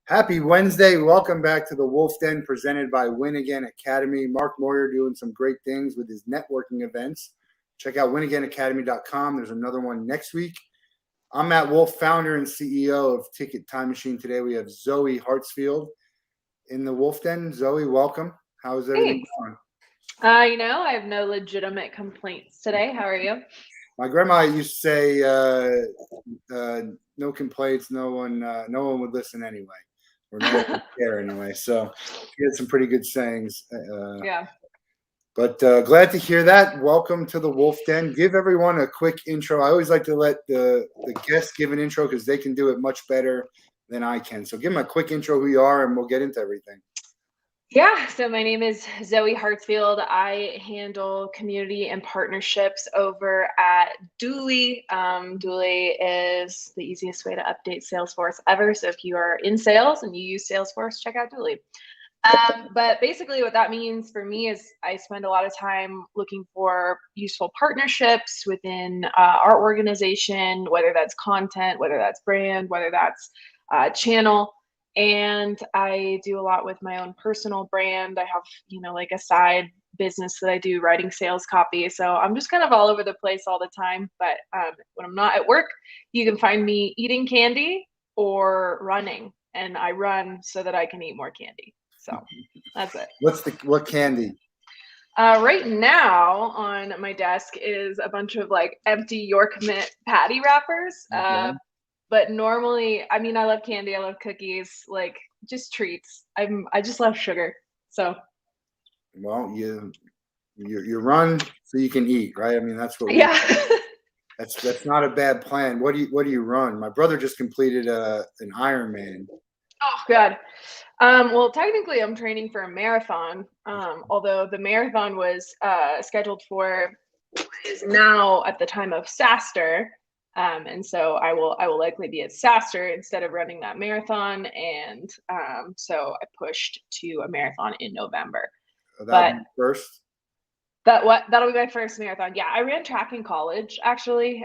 Happy Wednesday. Welcome back to the Wolff Den presented by Win Again Academy. Mark Moyer doing some great things with his networking events. Check out winagainacademy.com. There's another one next week. I'm Matt Wolff, founder and CEO of Ticket Time Machine. Today we have Zoë Hartsfield in the Wolff Den. Zoë, welcome. How's everything going? I have no legitimate complaints today. How are you? My grandma used to say, no complaints, no one would listen anyway. Or no one would care anyway. So she had some pretty good sayings. Yeah. But glad to hear that. Welcome to the Wolff Den. Give everyone a quick intro. I always like to let the guests give an intro because they can do it much better than I can. So give them a quick intro who you are, and we'll get into everything. Yeah, so my name is Zoë Hartsfield. I handle community and partnerships over at Dooley. Dooley is the easiest way to update Salesforce ever. So if you are in sales and you use Salesforce, check out Dooley. But basically what that means for me is I spend a lot of time looking for useful partnerships within our organization, whether that's content, whether that's brand, whether that's channel. And I do a lot with my own personal brand. I have, like a side business that I do writing sales copy. So I'm just kind of all over the place all the time. But when I'm not at work, you can find me eating candy or running. And I run so that I can eat more candy. So that's it. What candy? Right now on my desk is a bunch of like empty York Mint patty wrappers. Okay. But normally, I love candy. I love cookies, like just treats. I just love sugar. So. Well, you run so you can eat, right? I mean, that's what. Yeah. That's not a bad plan. What do you run? My brother just completed an Ironman. Oh God. Well, technically, I'm training for a marathon. Although the marathon was scheduled for is now at the time of SaaStr. And so I will likely be at SaaStr instead of running that marathon. And so I pushed to a marathon in November. That'll be first. That'll be my first marathon. Yeah, I ran track in college actually.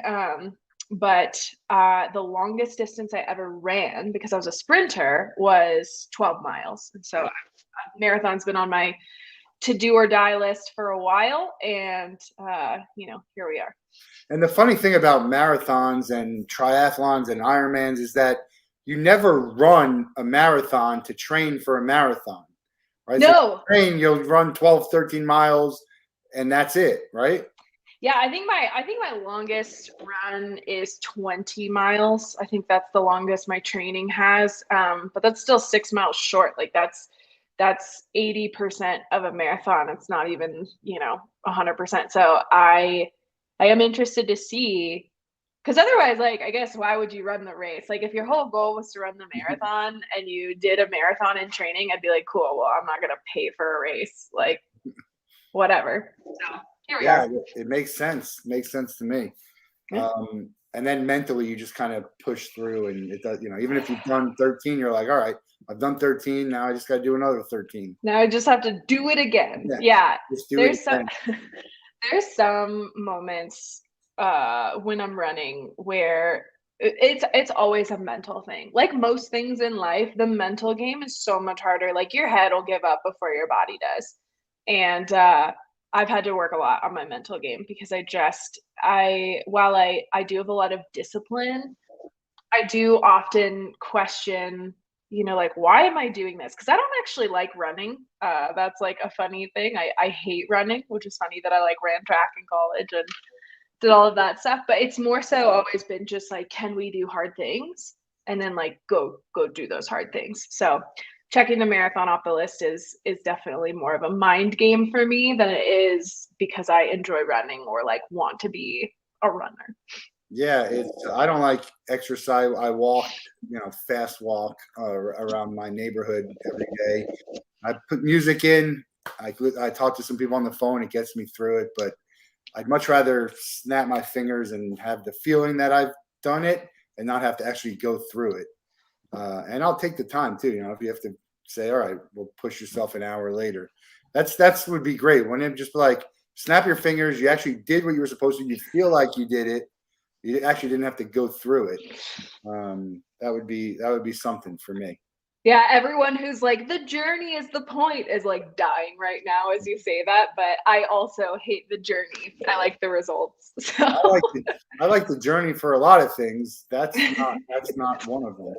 But the longest distance I ever ran, because I was a sprinter, was 12 miles. And so marathon's been on my to do or die list for a while. And, here we are. And the funny thing about marathons and triathlons and Ironmans is that you never run a marathon to train for a marathon, right? No. So you'll run 12, 13 miles and that's it, right? Yeah, I think my longest run is 20 miles. I think that's the longest my training has. But that's still 6 miles short. Like that's 80% of a marathon. It's not even, 100%. So I am interested to see, because otherwise, like, I guess, why would you run the race? Like, if your whole goal was to run the marathon and you did a marathon in training, I'd be like, cool, well, I'm not going to pay for a race. Like, whatever. So here we are. It makes sense. Makes sense to me. Yeah. And then mentally, you just kind of push through, and it does. Even if you've done 13, you're like, all right, I've done 13. Now I just got to do another 13. Now I just have to do it again. Yeah. There's some moments when I'm running where it's always a mental thing. Like most things in life, the mental game is so much harder. Like your head will give up before your body does. And I've had to work a lot on my mental game because while I do have a lot of discipline, I do often question, like, why am I doing this? Because I don't actually like running. That's like a funny thing. I hate running, which is funny that I like ran track in college and did all of that stuff. But it's more so always been just like, can we do hard things? And then like go do those hard things. So checking the marathon off the list is definitely more of a mind game for me than it is because I enjoy running or like want to be a runner. Yeah, I don't like exercise. I walk, fast walk around my neighborhood every day. I put music in. I talk to some people on the phone. It gets me through it, but I'd much rather snap my fingers and have the feeling that I've done it and not have to actually go through it. And I'll take the time too. If you have to say, all right, we'll push yourself an hour later. That's would be great. Wouldn't it just be like, snap your fingers. You actually did what you were supposed to. You feel like you did it. You actually didn't have to go through it. That would be something for me. Yeah, everyone who's like, the journey is the point is like dying right now as you say that. But I also hate the journey. I like the results. So I like the journey for a lot of things. That's not one of them.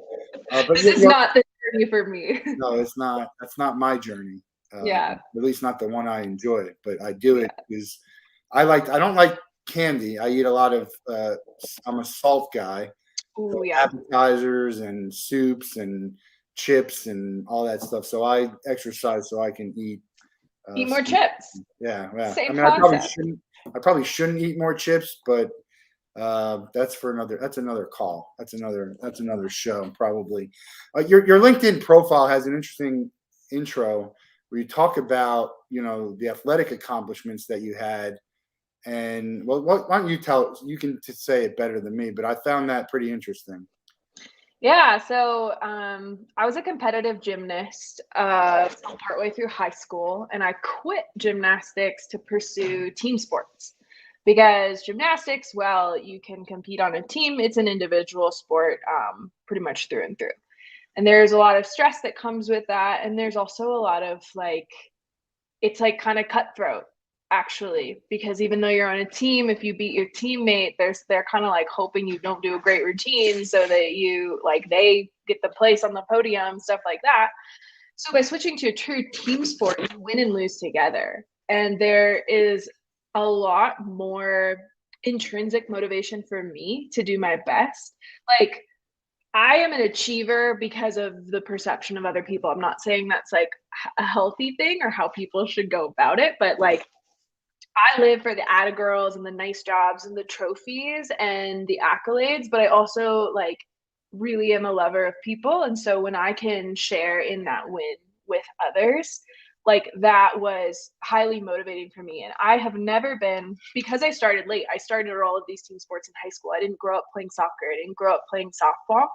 But this is not the journey for me. no, it's not. That's not my journey. Yeah. At least not the one I enjoy. But I do Yeah. it because I don't like candy. I eat a lot of. I'm a salt guy. So Oh yeah. appetizers and soups and chips and all that stuff. So I exercise so I can eat. Eat more chips. Yeah, yeah. I Same mean, concept. I probably shouldn't eat more chips, but that's for another. That's another call. That's another show probably. Your LinkedIn profile has an interesting intro where you talk about the athletic accomplishments that you had. And well, why don't you tell? You can say it better than me, but I found that pretty interesting. Yeah, so I was a competitive gymnast partway through high school, and I quit gymnastics to pursue team sports because gymnastics, well, you can compete on a team. It's an individual sport, pretty much through and through. And there's a lot of stress that comes with that, and there's also a lot of like it's like kind of cutthroat actually, because even though you're on a team, if you beat your teammate, they're kind of like hoping you don't do a great routine so that you like they get the place on the podium, stuff like that. So by switching to a true team sport, you win and lose together. And there is a lot more intrinsic motivation for me to do my best. Like I am an achiever because of the perception of other people. I'm not saying that's like a healthy thing or how people should go about it, but like I live for the Atta girls and the nice jobs and the trophies and the accolades, but I also like really am a lover of people. And so when I can share in that win with others, like that was highly motivating for me. And I have never been, because I started late, I started all of these team sports in high school. I didn't grow up playing soccer, I didn't grow up playing softball.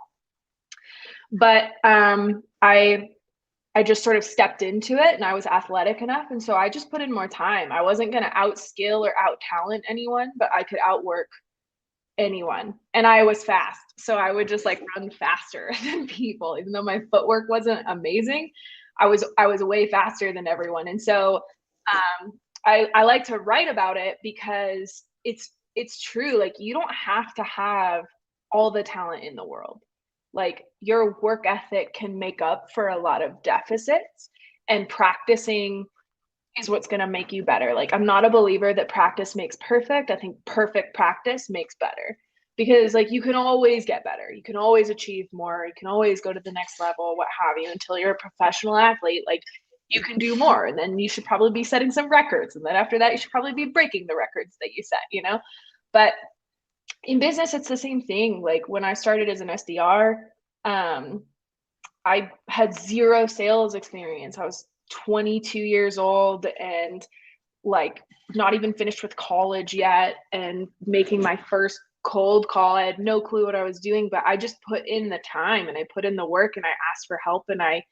But I just sort of stepped into it and I was athletic enough. And so I just put in more time. I wasn't going to outskill or out talent anyone, but I could outwork anyone. And I was fast. So I would just like run faster than people, even though my footwork wasn't amazing. I was way faster than everyone. And so I like to write about it because it's true. Like you don't have to have all the talent in the world. Like your work ethic can make up for a lot of deficits, and practicing is what's going to make you better. Like I'm not a believer that practice makes perfect. I think perfect practice makes better, because like you can always get better. You can always achieve more. You can always go to the next level, what have you, until you're a professional athlete. Like you can do more, and then you should probably be setting some records, and then after that you should probably be breaking the records that you set. But in business it's the same thing. Like when I started as an SDR, I had zero sales experience. I was 22 years old and like not even finished with college yet and making my first cold call. I had no clue what I was doing, but I just put in the time and I put in the work and I asked for help and I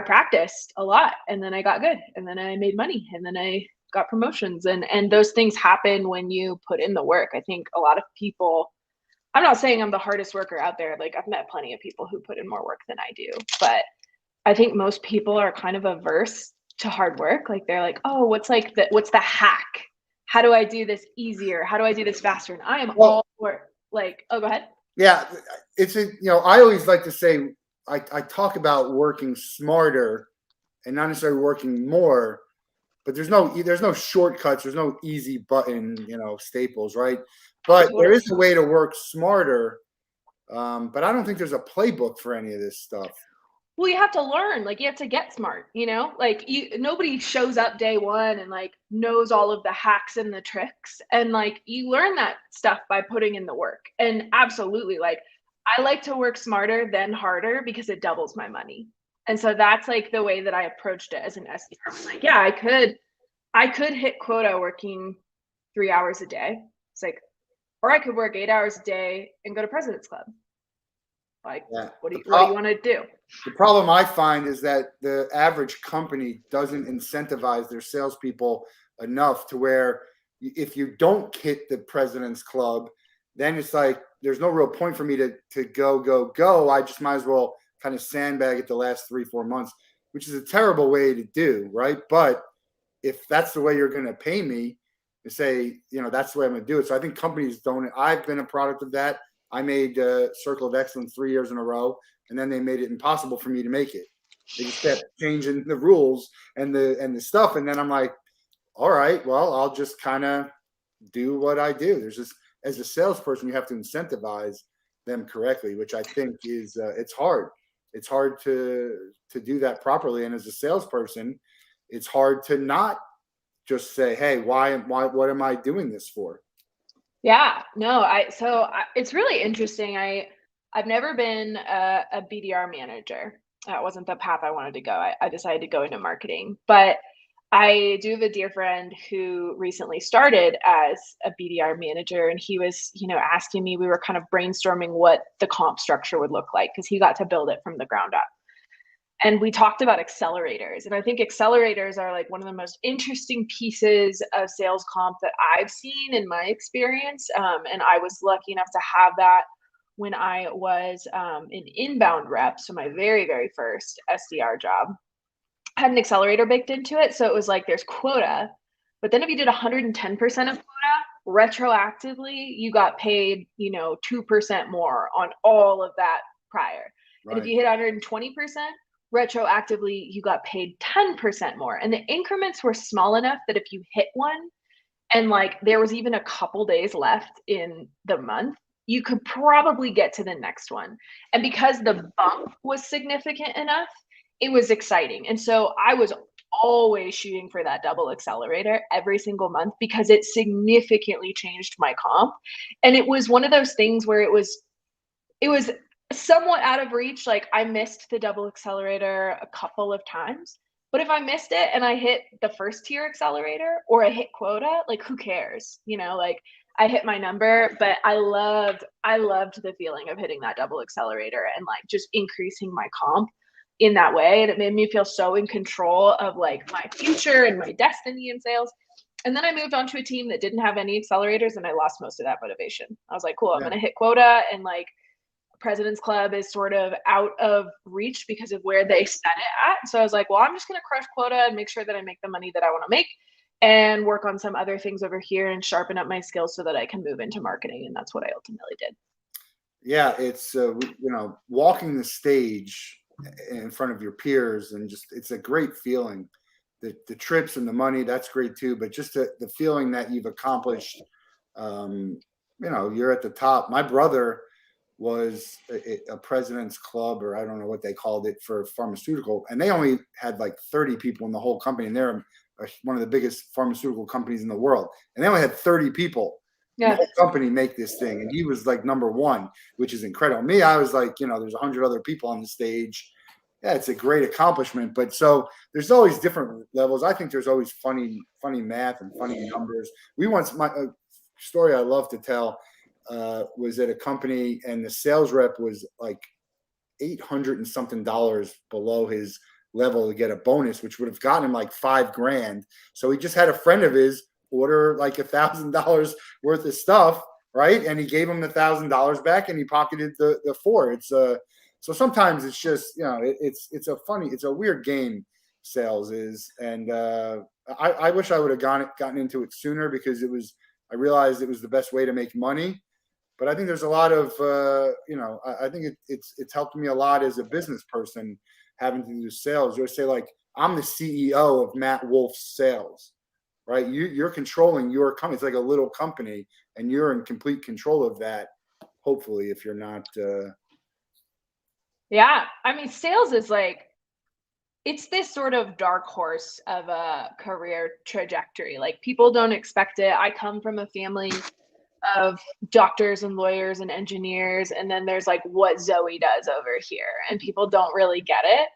practiced a lot, and then I got good, and then I made money, and then I got promotions, and those things happen when you put in the work. I think a lot of people, I'm not saying I'm the hardest worker out there. Like I've met plenty of people who put in more work than I do, but I think most people are kind of averse to hard work. Like they're like, oh, what's the hack? How do I do this easier? How do I do this faster? And I am all for like, oh, go ahead. Yeah, I always like to say I talk about working smarter and not necessarily working more, but there's no shortcuts, there's no easy button, staples, right? But there is a way to work smarter. But I don't think there's a playbook for any of this stuff. Well, you have to learn. Like you have to get smart, like nobody shows up day one and like knows all of the hacks and the tricks, and like you learn that stuff by putting in the work. And absolutely, like I like to work smarter than harder because it doubles my money. And so that's like the way that I approached it as an SDR. I was like, yeah, I could hit quota working 3 hours a day. It's like, or I could work 8 hours a day and go to President's Club. Like, yeah. What do you want to do? The problem I find is that the average company doesn't incentivize their salespeople enough to where if you don't hit the President's Club, then it's like there's no real point for me to go. I just might as well kind of sandbag it the last 3-4 months, which is a terrible way to do, right? But if that's the way you're going to pay me, to say, that's the way I'm going to do it. So I think companies don't. I've been a product of that. I made Circle of Excellence 3 years in a row, and then they made it impossible for me to make it. They just kept changing the rules and the stuff, and then I'm like, all right, well, I'll just kind of do what I do. There's just, as a salesperson, you have to incentivize them correctly, which I think is it's hard. It's hard to do that properly, and as a salesperson, it's hard to not just say, hey, why what am I doing this for? Yeah, no, it's really interesting. I've never been a BDR manager. That wasn't the path I wanted to go. I decided to go into marketing, but I do have a dear friend who recently started as a BDR manager, and he was, asking me, we were kind of brainstorming what the comp structure would look like because he got to build it from the ground up. And we talked about accelerators. And I think accelerators are like one of the most interesting pieces of sales comp that I've seen in my experience. And I was lucky enough to have that when I was an inbound rep. So my very, very first SDR job had an accelerator baked into it. So it was like there's quota, but then if you did 110% of quota, retroactively, you got paid, 2% more on all of that prior. Right. And if you hit 120%, retroactively, you got paid 10% more. And the increments were small enough that if you hit one and like there was even a couple days left in the month, you could probably get to the next one. And because the bump was significant enough, it was exciting. And so I was always shooting for that double accelerator every single month because it significantly changed my comp. And it was one of those things where it was somewhat out of reach. Like I missed the double accelerator a couple of times, but if I missed it and I hit the first tier accelerator or I hit quota, like who cares? Like I hit my number, but I loved the feeling of hitting that double accelerator and like just increasing my comp in that way. And it made me feel so in control of like my future and my destiny in sales. And then I moved on to a team that didn't have any accelerators and I lost most of that motivation. I was like, cool, I'm going to hit quota, and like President's Club is sort of out of reach because of where they set it at. So I was like, well, I'm just going to crush quota and make sure that I make the money that I want to make and work on some other things over here and sharpen up my skills so that I can move into marketing. And that's what I ultimately did. Yeah, it's, walking the stage in front of your peers, and just, it's a great feeling. The trips and the money, that's great too. But just the feeling that you've accomplished, you're at the top. My brother was a president's club, or I don't know what they called it, for pharmaceutical, and they only had like 30 people in the whole company, and they're one of the biggest pharmaceutical companies in the world, and they only had 30 people in the whole company make this thing, and he was like number one, which is incredible. Me, I was like, there's 100 other people on the stage. Yeah, it's a great accomplishment. But so there's always different levels. I think there's always funny math and funny numbers. My story I love to tell was at a company, and the sales rep was like $800 and something below his level to get a bonus, which would have gotten him like $5,000. So he just had a friend of his order like $1,000 worth of stuff, right? And he gave him the $1,000 back, and he pocketed the four. It's so sometimes it's just, it's a weird game, sales is, and I wish I would have gotten into it sooner, because I realized it was the best way to make money. But I think there's a lot of, I think it's helped me a lot as a business person having to do sales. You say, like, I'm the CEO of Matt Wolff's sales, right? You're controlling your company. It's like a little company, and you're in complete control of that. Hopefully, if you're not. Yeah. I mean, sales is like, it's this sort of dark horse of a career trajectory. Like people don't expect it. I come from a family of doctors and lawyers and engineers, and then there's like what Zoe does over here, and people don't really get it.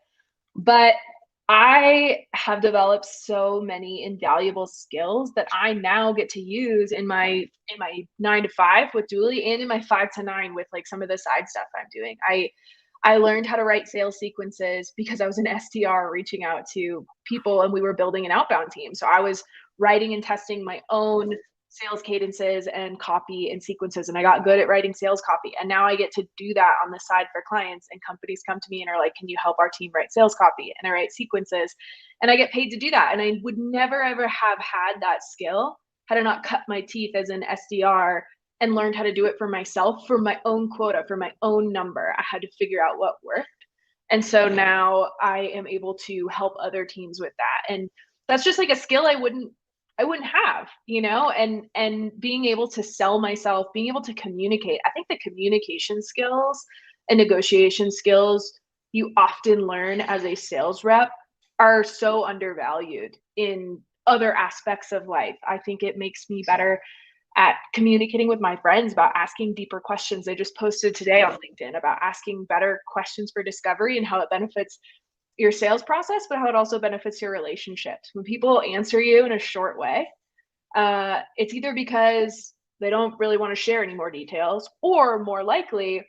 But I have developed so many invaluable skills that I now get to use in my 9 to 5 with Julie, and in my 5 to 9 with like some of the side stuff I'm doing. I learned how to write sales sequences because I was an SDR reaching out to people, and we were building an outbound team. So I was writing and testing my own sales cadences and copy and sequences, and I got good at writing sales copy. And now I get to do that on the side for clients, and companies come to me and are like, can you help our team write sales copy? And I write sequences, and I get paid to do that. And I would never ever have had that skill had I not cut my teeth as an SDR and learned how to do it for myself, for my own quota, for my own number. I had to figure out what worked. And so now I am able to help other teams with that. And that's just like a skill I wouldn't have, you know, and being able to sell myself, being able to communicate. I think the communication skills and negotiation skills you often learn as a sales rep are so undervalued in other aspects of life. I think it makes me better at communicating with my friends about asking deeper questions. I just posted today on LinkedIn about asking better questions for discovery and how it benefits your sales process, but how it also benefits your relationships. When people answer you in a short way, it's either because they don't really want to share any more details, or more likely,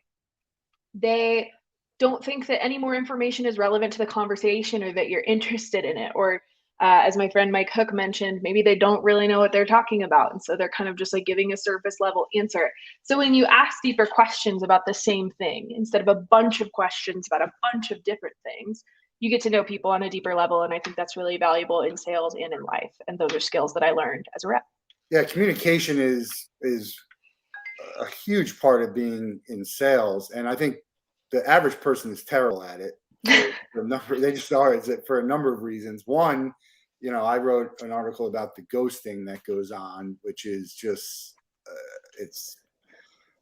they don't think that any more information is relevant to the conversation or that you're interested in it. Or as my friend Mike Hook mentioned, maybe they don't really know what they're talking about. And so they're kind of just like giving a surface level answer. So when you ask deeper questions about the same thing, instead of a bunch of questions about a bunch of different things, you get to know people on a deeper level. And I think that's really valuable in sales and in life. And those are skills that I learned as a rep. Yeah, communication is a huge part of being in sales. And I think the average person is terrible at it. They just are. It's for a number of reasons. One, you know, I wrote an article about the ghosting that goes on, which is just,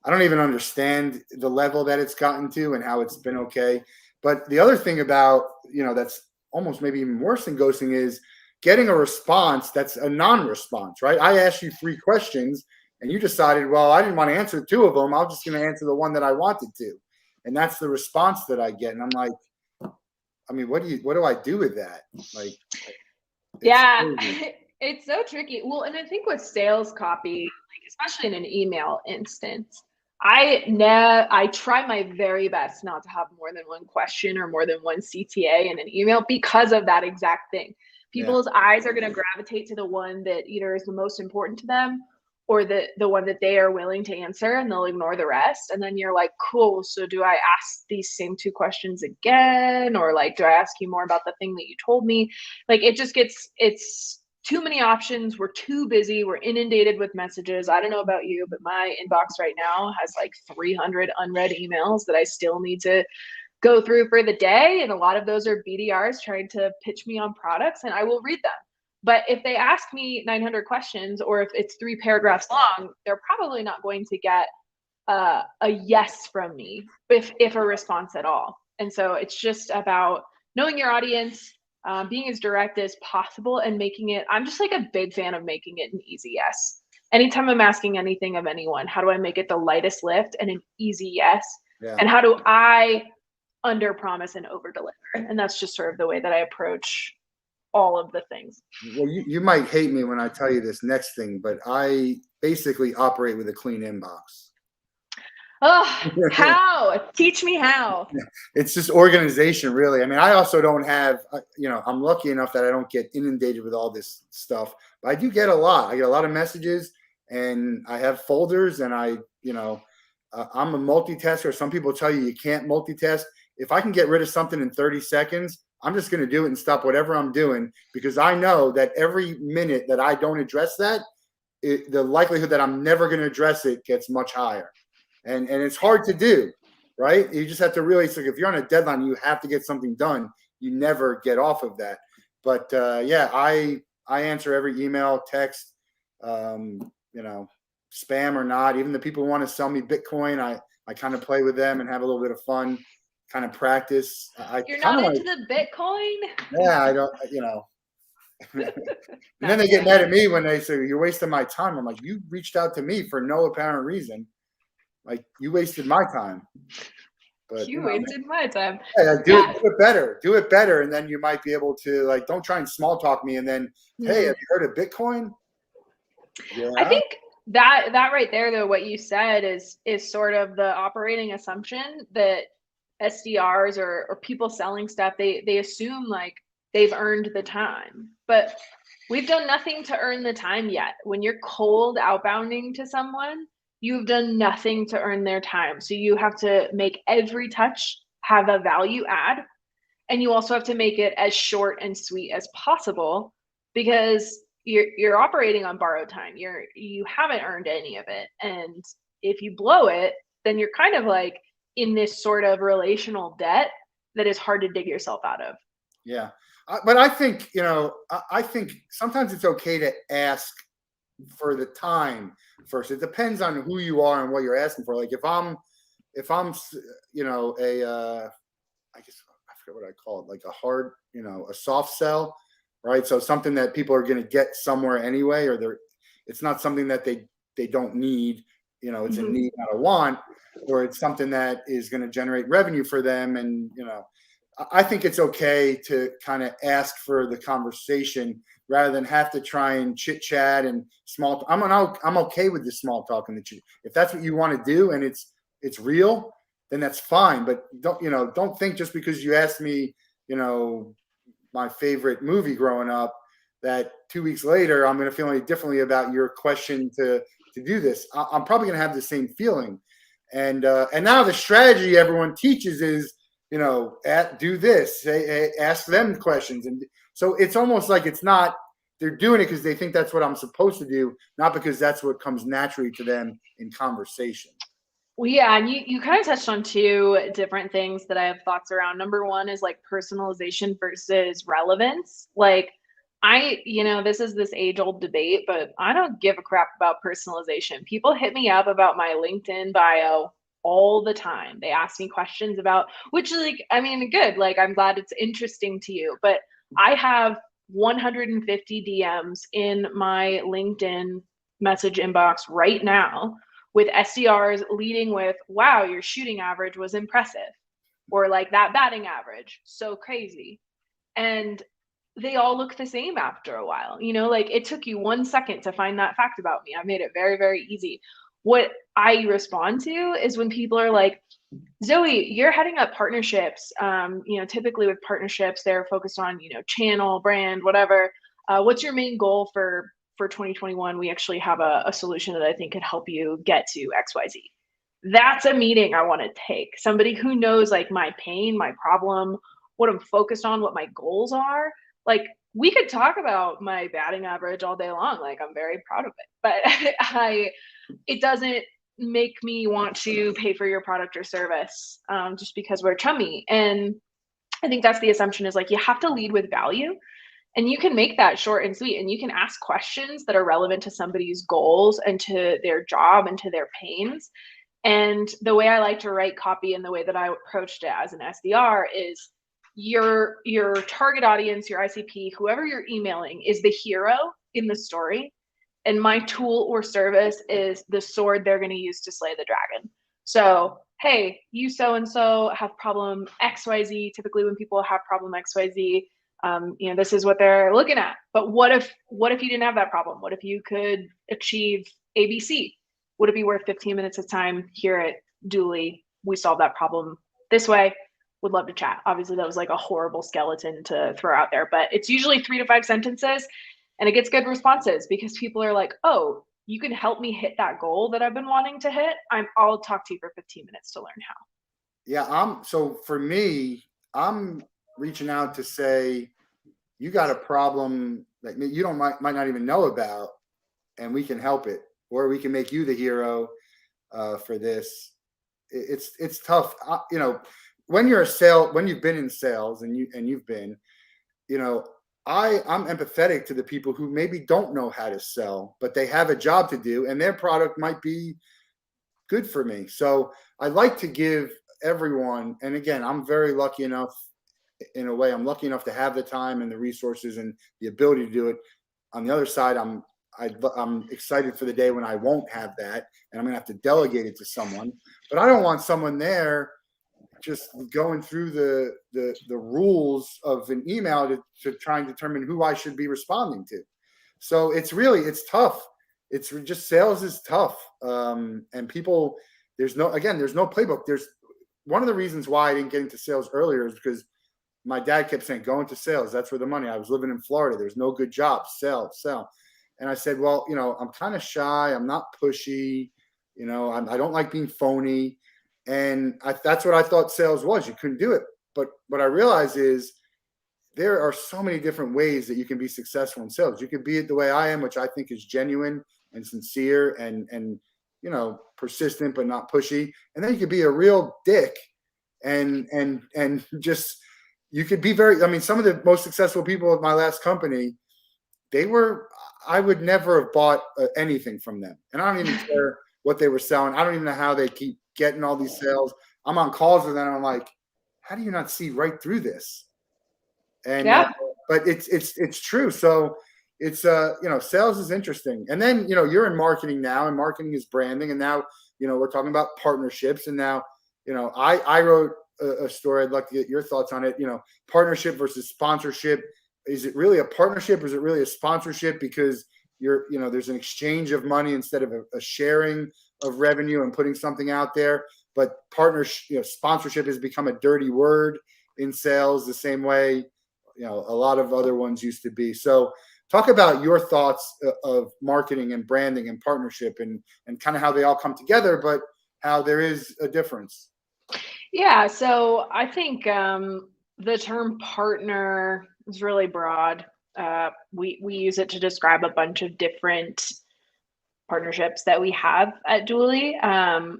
I don't even understand the level that it's gotten to and how it's been okay. But the other thing about, you know, that's almost maybe even worse than ghosting is getting a response that's a non-response, right? I asked you 3 questions and you decided, well, I didn't want to answer 2 of them. I'm just going to answer the one that I wanted to. And that's the response that I get. And I'm like, I mean, what do I do with that? Like, yeah, it's so tricky. Well, and I think with sales copy, like especially in an email instance, I try my very best not to have more than one question or more than one CTA in an email because of that exact thing. People's eyes are going to gravitate to the one that either is the most important to them or the one that they are willing to answer, and they'll ignore the rest. And then you're like, cool, so do I ask these same 2 questions again? Or like, do I ask you more about the thing that you told me? Like, it's too many options. We're too busy. We're inundated with messages. I don't know about you, but my inbox right now has like 300 unread emails that I still need to go through for the day. And a lot of those are BDRs trying to pitch me on products, and I will read them. But if they ask me 900 questions, or if it's 3 paragraphs long, they're probably not going to get a yes from me, if a response at all. And so it's just about knowing your audience, being as direct as possible, and making it, I'm just like a big fan of making it an easy yes. Anytime I'm asking anything of anyone, how do I make it the lightest lift and an easy yes? Yeah. And how do I under promise and over deliver? And that's just sort of the way that I approach all of the things. Well, you might hate me when I tell you this next thing, but I basically operate with a clean inbox. Oh, how? Teach me how. It's just organization, really. I mean, I also don't have, you know, I'm lucky enough that I don't get inundated with all this stuff, but I do get a lot. I get a lot of messages, and I have folders, and I'm a multitasker. Some people tell you can't multitask. If I can get rid of something in 30 seconds, I'm just going to do it and stop whatever I'm doing, because I know that every minute that I don't address that, the likelihood that I'm never going to address it gets much higher. And it's hard to do, right? You just have to really, it's like if you're on a deadline, you have to get something done. You never get off of that. But yeah, I answer every email, text, spam or not. Even the people who want to sell me Bitcoin, I kind of play with them and have a little bit of fun. Kind of practice. You're not into the Bitcoin? Yeah, I don't, and then they get mad at me when they say, you're wasting my time. I'm like, you reached out to me for no apparent reason. Like, you wasted my time. But you wasted my time. Yeah, do it better. Do it better. And then you might be able to, like, don't try and small talk me. And then, hey, have you heard of Bitcoin? Yeah. I think that right there, though, what you said is sort of the operating assumption that SDRs or people selling stuff, they assume like they've earned the time. But we've done nothing to earn the time yet. When you're cold outbounding to someone, you've done nothing to earn their time. So you have to make every touch have a value add. And you also have to make it as short and sweet as possible, because you're operating on borrowed time. You haven't earned any of it. And if you blow it, then you're kind of like in this sort of relational debt that is hard to dig yourself out of. Yeah. But I think, I think sometimes it's okay to ask for the time first. It depends on who you are and what you're asking for. Like if I'm, I guess I forget what I call it, like a hard, a soft sell, right? So something that people are going to get somewhere anyway, or it's not something that they don't need, it's a need, not a want, or it's something that is going to generate revenue for them. And, I think it's okay to kind of ask for the conversation rather than have to try and chit chat and small. I'm okay with the small talk and the chit. If that's what you want to do and it's real, then that's fine. But don't think just because you asked me, my favorite movie growing up, that 2 weeks later I'm going to feel any differently about your question to do this. I'm probably going to have the same feeling. And now the strategy everyone teaches is, do this, ask them questions. And so it's almost like they're doing it because they think that's what I'm supposed to do, not because that's what comes naturally to them in conversation. Well, yeah, and you kind of touched on two different things that I have thoughts around. Number one is like personalization versus relevance. Like this is this age-old debate, but I don't give a crap about personalization. People hit me up about my LinkedIn bio all the time. They ask me questions about, which good. Like, I'm glad it's interesting to you, but I have 150 DMs in my LinkedIn message inbox right now with SDRs leading with, wow, your shooting average was impressive, or like that batting average, so crazy. And they all look the same after a while. Like it took you 1 second to find that fact about me. I made it very, very easy. What I respond to is when people are like, Zoe, you're heading up partnerships. Typically with partnerships, they're focused on, channel, brand, whatever. What's your main goal for 2021? We actually have a solution that I think could help you get to XYZ. That's a meeting I want to take. Somebody who knows like my pain, my problem, what I'm focused on, what my goals are. Like we could talk about my batting average all day long. Like I'm very proud of it, but it doesn't make me want to pay for your product or service just because we're chummy. And I think that's the assumption, is like you have to lead with value, and you can make that short and sweet, and you can ask questions that are relevant to somebody's goals and to their job and to their pains. And the way I like to write copy and the way that I approached it as an SDR is your target audience, your ICP, whoever you're emailing, is the hero in the story. And my tool or service is the sword they're going to use to slay the dragon. So, hey, you so-and-so have problem XYZ. Typically when people have problem XYZ, this is what they're looking at. But what if you didn't have that problem? What if you could achieve ABC? Would it be worth 15 minutes of time here at Dooley? We solve that problem this way. Would love to chat. Obviously that was like a horrible skeleton to throw out there, but it's usually 3 to 5 sentences. And it gets good responses because people are like, oh, you can help me hit that goal that I've been wanting to hit. I'll talk to you for 15 minutes to learn how. Yeah. So for me, I'm reaching out to say, you got a problem that you might not even know about, and we can help it, or we can make you the hero for this. It's tough. When you've been in sales and you've been, I'm empathetic to the people who maybe don't know how to sell, but they have a job to do and their product might be good for me. So I like to give everyone, and again, I'm very lucky enough, in a way, I'm lucky enough to have the time and the resources and the ability to do it. On the other side, I'm excited for the day when I won't have that and I'm going to have to delegate it to someone, but I don't want someone there just going through the rules of an email to try and determine who I should be responding to. So it's tough. It's just, sales is tough. And people, there's no playbook. There's one of the reasons why I didn't get into sales earlier is because my dad kept saying, go into sales. That's where the money. I was living in Florida. There's no good jobs. Sell. And I said, well, I'm kind of shy. I'm not pushy. I don't like being phony. And that's what I thought sales was. You couldn't do it. But what I realized is there are so many different ways that you can be successful in sales. You could be it the way I am, which I think is genuine and sincere and persistent, but not pushy. And then you could be a real dick and just, you could be some of the most successful people at my last company, I would never have bought anything from them. And I don't even care what they were selling. I don't even know how they keep getting all these sales. I'm on calls with them and I'm like, how do you not see right through this? And but it's true. So it's sales is interesting. And then you're in marketing now, and marketing is branding. And now we're talking about partnerships. And now I wrote a story. I'd like to get your thoughts on it. Partnership versus sponsorship. Is it really a partnership? Or is it really a sponsorship? Because there's an exchange of money instead of a sharing of revenue and putting something out there. But sponsorship has become a dirty word in sales, the same way a lot of other ones used to be. So talk about your thoughts of marketing and branding and partnership and kind of how they all come together, but how there is a difference. Yeah. So I think the term partner is really broad. We use it to describe a bunch of different partnerships that we have at Dually.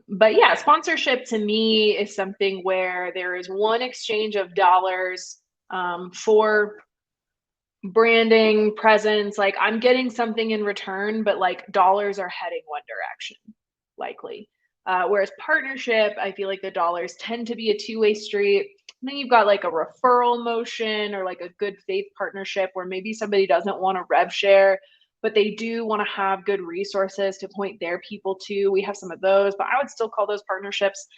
But yeah, sponsorship to me is something where there is one exchange of dollars for branding, presence. Like I'm getting something in return, but like dollars are heading one direction, likely. Whereas partnership, I feel like the dollars tend to be a two-way street. And then you've got like a referral motion or like a good faith partnership where maybe somebody doesn't want a rev share, but they do want to have good resources to point their people to. We have some of those, but I would still call those partnerships.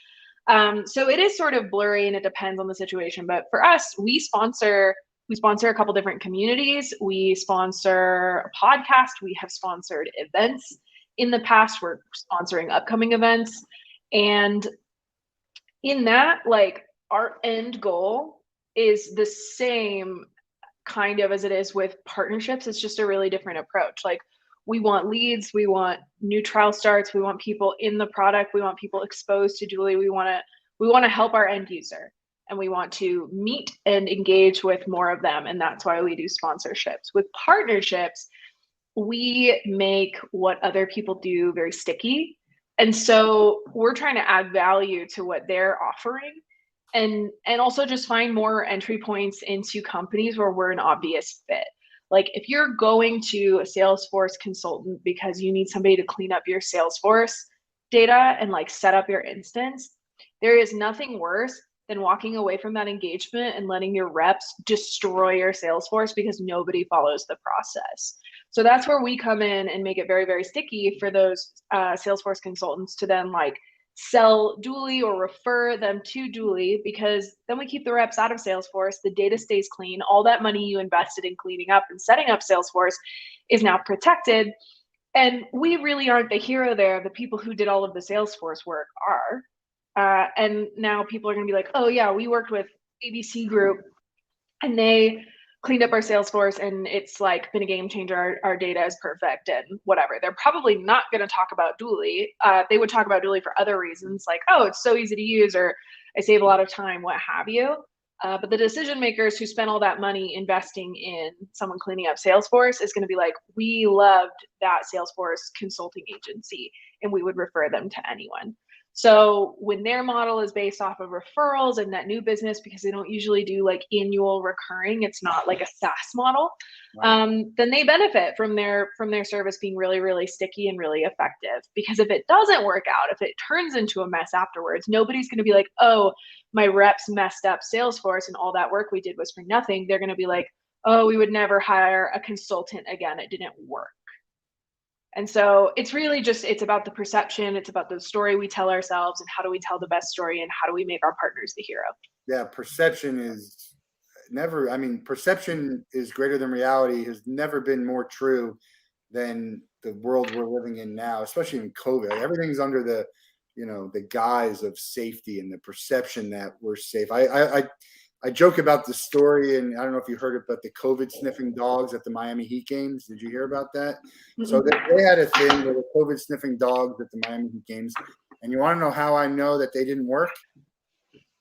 So it is sort of blurry and it depends on the situation. But for us, we sponsor a couple different communities. We sponsor a podcast. We have sponsored events in the past. We're sponsoring upcoming events. And in that, like our end goal is the same kind of as it is with partnerships. It's just a really different approach. Like we want leads, we want new trial starts, we want people in the product, we want people exposed to Dually. We want to help our end user, and we want to meet and engage with more of them. And that's why we do sponsorships. With partnerships, we make what other people do very sticky. And so we're trying to add value to what they're offering and also just find more entry points into companies where we're an obvious fit. Like if you're going to a Salesforce consultant because you need somebody to clean up your Salesforce data and like set up your instance, there is nothing worse than walking away from that engagement and letting your reps destroy your Salesforce because nobody follows the process. So that's where we come in and make it very, very sticky for those Salesforce consultants to then like sell Dually or refer them to Dually, because then we keep the reps out of Salesforce. The data stays clean. All that money you invested in cleaning up and setting up Salesforce is now protected. And we really aren't the hero there. The people who did all of the Salesforce work are. And now people are going to be like, oh yeah, we worked with ABC Group and they cleaned up our Salesforce and it's like been a game changer. Our data is perfect and whatever. They're probably not going to talk about Dually. They would talk about Dually for other reasons, like, oh, it's so easy to use, or I save a lot of time, what have you. But the decision makers who spent all that money investing in someone cleaning up Salesforce is going to be like, we loved that Salesforce consulting agency and we would refer them to anyone. So when their model is based off of referrals and net new business, because they don't usually do like annual recurring, it's not like a SaaS model, right. Then they benefit from their service being really, really sticky and really effective. Because if it doesn't work out, if it turns into a mess afterwards, nobody's going to be like, oh, my reps messed up Salesforce and all that work we did was for nothing. They're going to be like, oh, we would never hire a consultant again. It didn't work. And so it's really just, it's about the perception. It's about the story we tell ourselves and how do we tell the best story and how do we make our partners the hero? Yeah, perception is perception is greater than reality has never been more true than the world we're living in now, especially in COVID. Everything's under the guise of safety and the perception that we're safe. I joke about the story, and I don't know if you heard it, but the COVID sniffing dogs at the Miami Heat games. Did you hear about that? So they had a thing with the COVID sniffing dogs at the Miami Heat games. And you want to know how I know that they didn't work?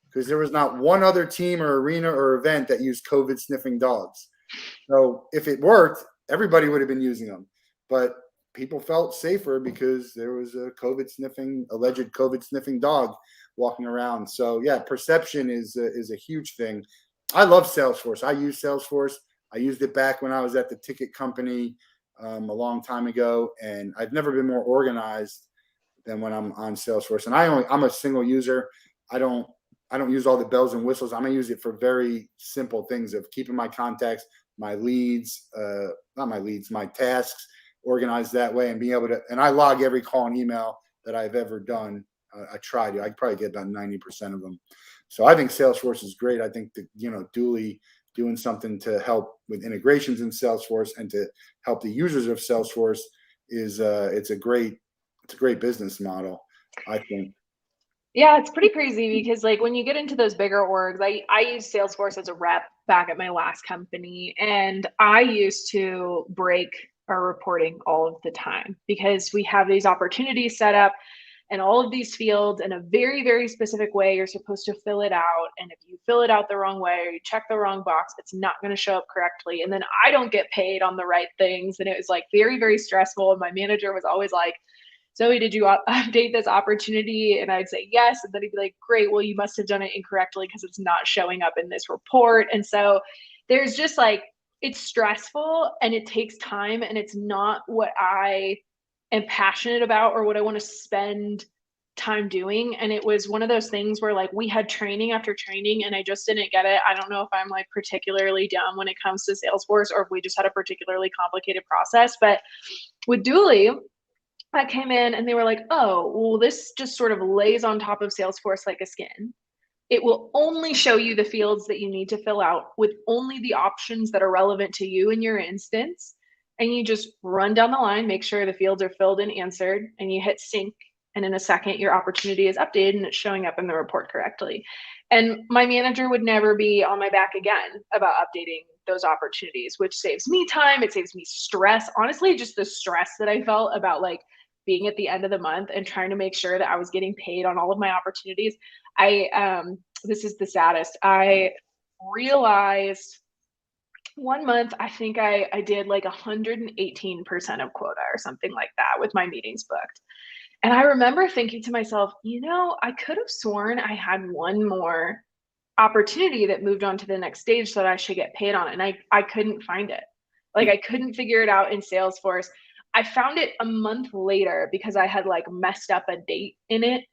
Because there was not one other team or arena or event that used COVID sniffing dogs. So if it worked, everybody would have been using them. But people felt safer because there was a alleged COVID sniffing dog walking around. So yeah, perception is a huge thing. I love Salesforce. I use Salesforce. I used it back when I was at the ticket company a long time ago, and I've never been more organized than when I'm on Salesforce. And I'm a single user. I don't use all the bells and whistles. I'm gonna use it for very simple things of keeping my contacts, my leads, not my leads, my tasks organized that way, and being able to. And I log every call and email that I've ever done. I try to. I probably get about 90% of them. So I think Salesforce is great. I think that Dooley doing something to help with integrations in Salesforce and to help the users of Salesforce is it's a great business model, I think. Yeah, it's pretty crazy because like when you get into those bigger orgs, I used Salesforce as a rep back at my last company, and I used to break our reporting all of the time because we have these opportunities set up and all of these fields in a very, very specific way. You're supposed to fill it out. And if you fill it out the wrong way or you check the wrong box, it's not going to show up correctly. And then I don't get paid on the right things. And it was like very, very stressful. And my manager was always like, Zoe, did you update this opportunity? And I'd say yes. And then he'd be like, great, well, you must have done it incorrectly because it's not showing up in this report. And so there's just like, it's stressful and it takes time, and it's not what I am passionate about or what I want to spend time doing. And it was one of those things where like we had training after training and I just didn't get it. I don't know if I'm like particularly dumb when it comes to Salesforce or if we just had a particularly complicated process. But with Dooley, I came in and they were like, oh, well, this just sort of lays on top of Salesforce like a skin. It will only show you the fields that you need to fill out with only the options that are relevant to you in your instance. And you just run down the line, make sure the fields are filled and answered, and you hit sync. And in a second, your opportunity is updated and it's showing up in the report correctly. And my manager would never be on my back again about updating those opportunities, which saves me time. It saves me stress. Honestly, just the stress that I felt about like being at the end of the month and trying to make sure that I was getting paid on all of my opportunities. This is the saddest. I realized one month, I think I did like 118% of quota or something like that with my meetings booked. And I remember thinking to myself, I could have sworn I had one more opportunity that moved on to the next stage that I should get paid on. And I couldn't find it. Like I couldn't figure it out in Salesforce. I found it a month later because I had like messed up a date in it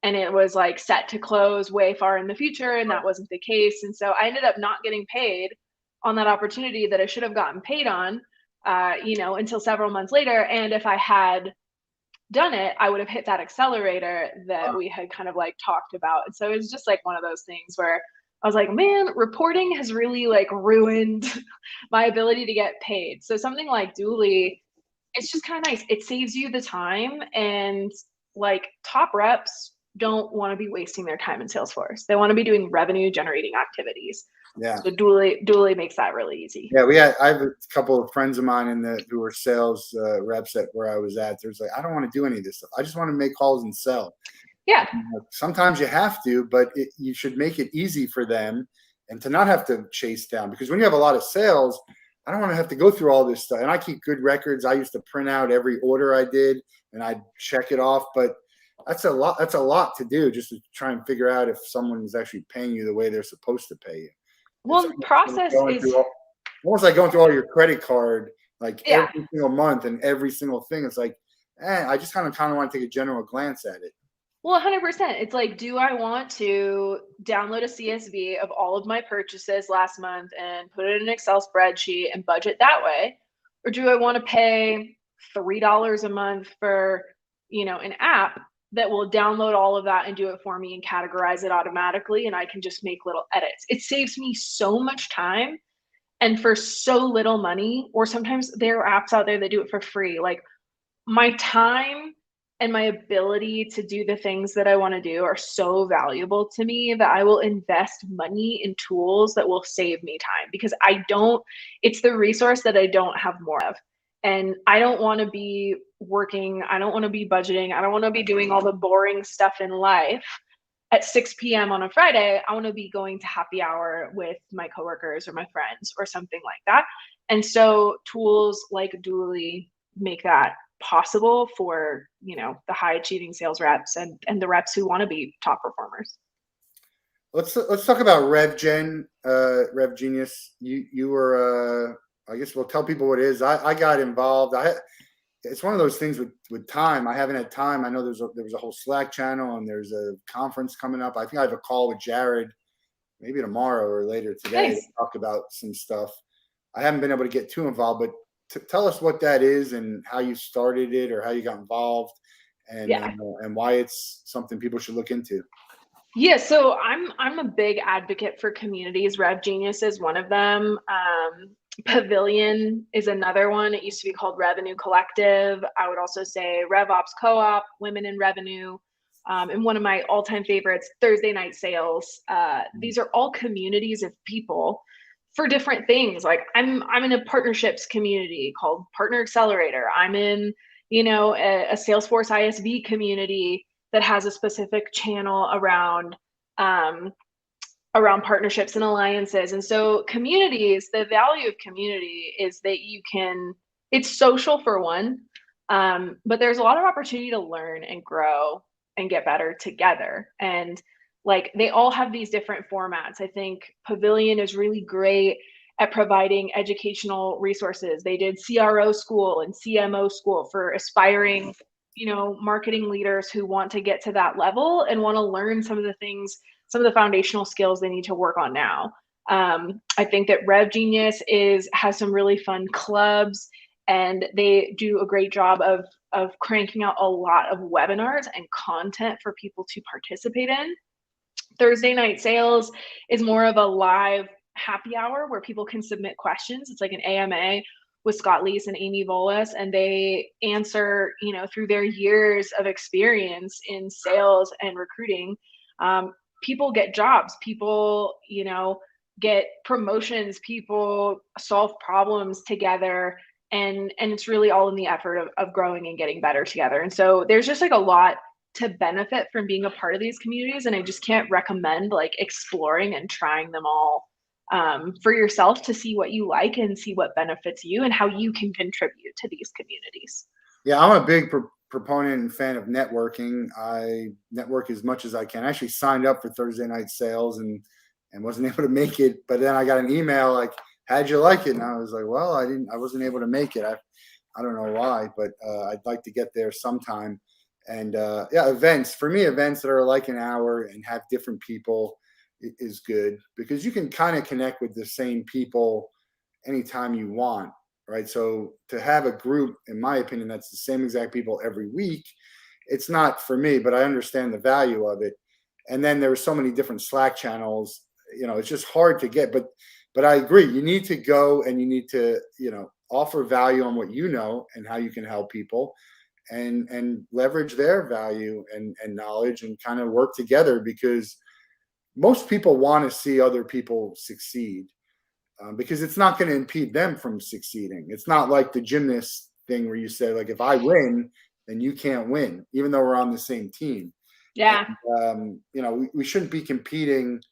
and it was like set to close way far in the future. And that wasn't the case. And so I ended up not getting paid on that opportunity that I should have gotten paid on, until several months later. And if I had done it, I would have hit that accelerator that we had kind of like talked about. And so it was just like one of those things where I was like, man, reporting has really like ruined my ability to get paid. So something like Dooley, it's just kind of nice. It saves you the time, and like top reps don't want to be wasting their time in Salesforce. They want to be doing revenue generating activities. Yeah. So Dooley makes that really easy. Yeah, I have a couple of friends of mine who were sales reps at where I was at. There's like, I don't want to do any of this stuff. I just want to make calls and sell. Yeah. Sometimes you have to, but you should make it easy for them and to not have to chase down, because when you have a lot of sales, I don't want to have to go through all this stuff. And I keep good records. I used to print out every order I did and I'd check it off, but that's a lot to do just to try and figure out if someone is actually paying you the way they're supposed to pay you. Well, the process is almost like going through all your credit card, like every single month and every single thing. It's like, I just kind of want to take a general glance at it. Well, 100%. It's like, do I want to download a CSV of all of my purchases last month and put it in an Excel spreadsheet and budget that way? Or do I want to pay $3 a month for, an app that will download all of that and do it for me and categorize it automatically, and I can just make little edits? It saves me so much time and for so little money. Or sometimes there are apps out there that do it for free. Like my time and my ability to do the things that I want to do are so valuable to me that I will invest money in tools that will save me time, because it's the resource that I don't have more of. And I don't want to be working, I don't want to be budgeting, I don't want to be doing all the boring stuff in life at 6 p.m. on a Friday. I want to be going to happy hour with my coworkers or my friends or something like that. And so tools like Dually make that possible for, the high achieving sales reps and the reps who want to be top performers. Let's talk about Rev Genius. You were I guess we'll tell people what it is. I got involved. It's one of those things with time. I haven't had time. I know there was a whole Slack channel, and there's a conference coming up. I think I have a call with Jared maybe tomorrow or later today to talk about some stuff. I haven't been able to get too involved, but tell us what that is and how you started it or how you got involved, and why it's something people should look into. Yeah, so I'm a big advocate for communities. Rev Genius is one of them. Pavilion is another one. It used to be called Revenue Collective. I would also say RevOps Co-op, Women in Revenue, and one of my all-time favorites, Thursday Night Sales. These are all communities of people for different things. Like I'm in a partnerships community called Partner Accelerator. I'm in, a Salesforce ISV community that has a specific channel around partnerships and alliances. And so communities, the value of community is that it's social for one, but there's a lot of opportunity to learn and grow and get better together. And like they all have these different formats. I think Pavilion is really great at providing educational resources. They did CRO school and CMO school for aspiring, marketing leaders who want to get to that level and want to learn some of the foundational skills they need to work on now. I think that Rev Genius has some really fun clubs, and they do a great job of cranking out a lot of webinars and content for people to participate in. Thursday Night Sales is more of a live happy hour where people can submit questions. It's like an AMA with Scott Leese and Amy Volas, and they answer, through their years of experience in sales and recruiting. People get jobs, people, get promotions, people solve problems together, and it's really all in the effort of growing and getting better together. And so there's just like a lot to benefit from being a part of these communities, and I just can't recommend like exploring and trying them all for yourself to see what you like and see what benefits you and how you can contribute to these communities. Yeah, I'm a big proponent and fan of networking. I network as much as I can. I actually signed up for Thursday Night Sales and wasn't able to make it, but then I got an email like, how'd you like it? And I was like, well, I wasn't able to make it. I don't know why, but I'd like to get there sometime. And events that are like an hour and have different people is good, because you can kind of connect with the same people anytime you want, right? So to have a group, in my opinion, that's the same exact people every week, it's not for me, but I understand the value of it. And then there are so many different Slack channels, it's just hard to get, but I agree. You need to go and you need to, offer value on what you know and how you can help people, and leverage their value and knowledge and kind of work together, because most people want to see other people succeed, because it's not going to impede them from succeeding. It's not like the gymnast thing where you say, like, if I win, then you can't win, even though we're on the same team. Yeah. And, we shouldn't be competing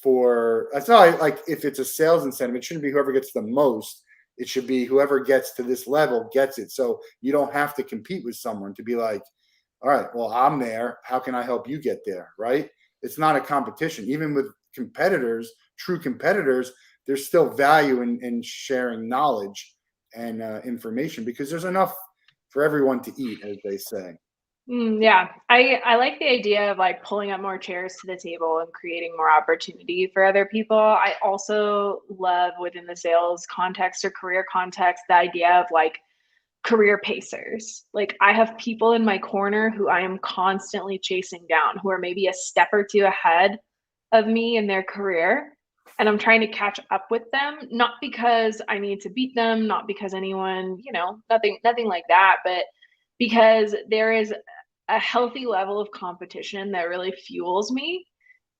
for, that's not like if it's a sales incentive, it shouldn't be whoever gets the most. It should be whoever gets to this level gets it. So you don't have to compete with someone to be like, all right, well, I'm there. How can I help you get there? Right? It's not a competition. Even with competitors, true competitors, there's still value in sharing knowledge and information, because there's enough for everyone to eat, as they say. Yeah, I like the idea of like pulling up more chairs to the table and creating more opportunity for other people. I also love, within the sales context or career context, the idea of like career pacers. Like I have people in my corner who I am constantly chasing down, who are maybe a step or two ahead of me in their career. And I'm trying to catch up with them, not because I need to beat them, not because anyone, nothing like that, but because there is a healthy level of competition that really fuels me,